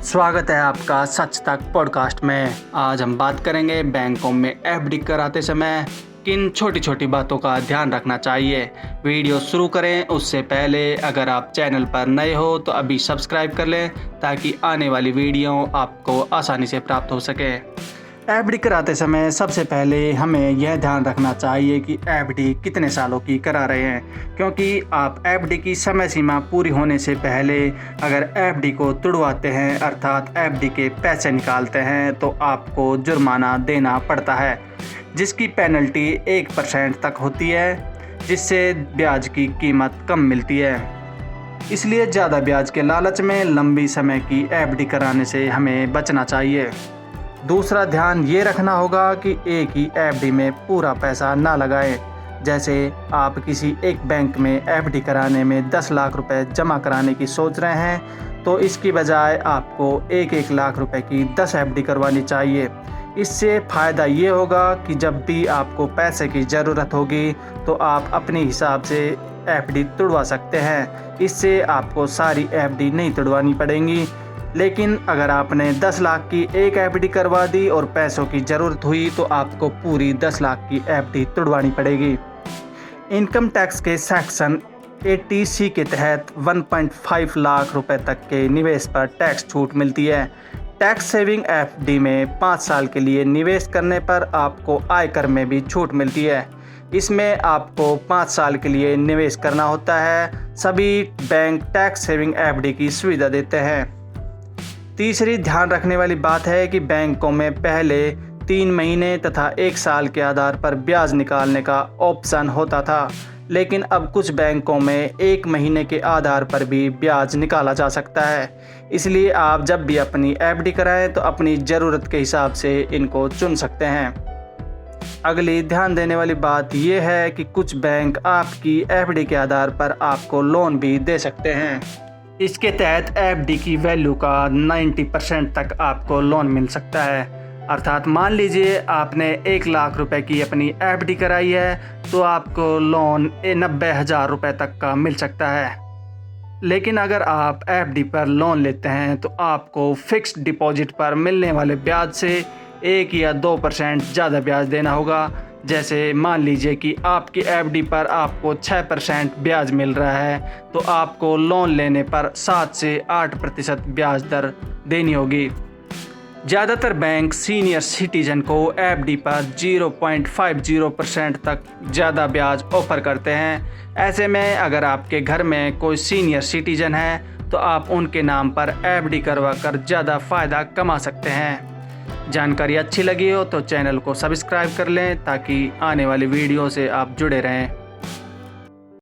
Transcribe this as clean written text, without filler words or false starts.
स्वागत है आपका सच तक पॉडकास्ट में। आज हम बात करेंगे बैंकों में एफडी कराते समय किन छोटी छोटी बातों का ध्यान रखना चाहिए। वीडियो शुरू करें उससे पहले अगर आप चैनल पर नए हो तो अभी सब्सक्राइब कर लें ताकि आने वाली वीडियो आपको आसानी से प्राप्त हो सके। एफडी कराते समय सबसे पहले हमें यह ध्यान रखना चाहिए कि एफडी कितने सालों की करा रहे हैं, क्योंकि आप एफडी की समय सीमा पूरी होने से पहले अगर एफडी को तुड़वाते हैं अर्थात एफडी के पैसे निकालते हैं तो आपको जुर्माना देना पड़ता है, जिसकी पेनल्टी 1% तक होती है, जिससे ब्याज की कीमत कम मिलती है। इसलिए ज़्यादा ब्याज के लालच में लंबी समय की एफडी कराने से हमें बचना चाहिए। दूसरा ध्यान ये रखना होगा कि एक ही एफडी में पूरा पैसा ना लगाएं। जैसे आप किसी एक बैंक में एफडी कराने में 10 लाख रुपए जमा कराने की सोच रहे हैं तो इसकी बजाय आपको 1-1 लाख रुपए की 10 एफडी करवानी चाहिए। इससे फ़ायदा ये होगा कि जब भी आपको पैसे की ज़रूरत होगी तो आप अपने हिसाब से एफडी तुड़वा सकते हैं। इससे आपको सारी एफडी नहीं तुड़वानी पड़ेंगी। लेकिन अगर आपने 10 लाख की एक एफडी करवा दी और पैसों की ज़रूरत हुई तो आपको पूरी 10 लाख की एफडी तुड़वानी पड़ेगी। इनकम टैक्स के सेक्शन 80C के तहत 1.5 लाख रुपए तक के निवेश पर टैक्स छूट मिलती है। टैक्स सेविंग एफडी में 5 साल के लिए निवेश करने पर आपको आयकर में भी छूट मिलती है। इसमें आपको 5 साल के लिए निवेश करना होता है। सभी बैंक टैक्स सेविंग एफडी की सुविधा देते हैं। तीसरी ध्यान रखने वाली बात है कि बैंकों में पहले 3 महीने तथा 1 साल के आधार पर ब्याज निकालने का ऑप्शन होता था, लेकिन अब कुछ बैंकों में 1 महीने के आधार पर भी ब्याज निकाला जा सकता है। इसलिए आप जब भी अपनी एफडी कराएं तो अपनी ज़रूरत के हिसाब से इनको चुन सकते हैं। अगली ध्यान देने वाली बात यह है कि कुछ बैंक आपकी एफडी के आधार पर आपको लोन भी दे सकते हैं। इसके तहत एफडी की वैल्यू का 90% तक आपको लोन मिल सकता है। अर्थात मान लीजिए आपने 1 लाख रुपए की अपनी एफडी कराई है तो आपको लोन 90,000 रुपये तक का मिल सकता है। लेकिन अगर आप एफडी पर लोन लेते हैं तो आपको फिक्स्ड डिपॉजिट पर मिलने वाले ब्याज से 1 या 2% ज़्यादा ब्याज देना होगा। जैसे मान लीजिए कि आपकी एफडी पर आपको 6% ब्याज मिल रहा है तो आपको लोन लेने पर 7 से 8% ब्याज दर देनी होगी। ज़्यादातर बैंक सीनियर सिटीजन को एफडी पर 0.50% तक ज़्यादा ब्याज ऑफर करते हैं। ऐसे में अगर आपके घर में कोई सीनियर सिटीजन है तो आप उनके नाम पर एफडी करवा कर ज़्यादा फ़ायदा कमा सकते हैं। जानकारी अच्छी लगी हो तो चैनल को सब्सक्राइब कर लें ताकि आने वाली वीडियो से आप जुड़े रहें।